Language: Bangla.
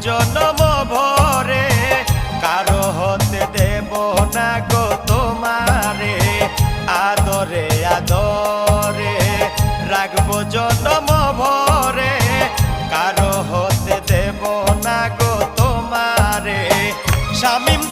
জনম ভরে, কারো হতে দেব না গো তোমারে। আদরে আদরে রাখবো জনম ভরে, কারো হতে দেব না গো তোমারে। শামীম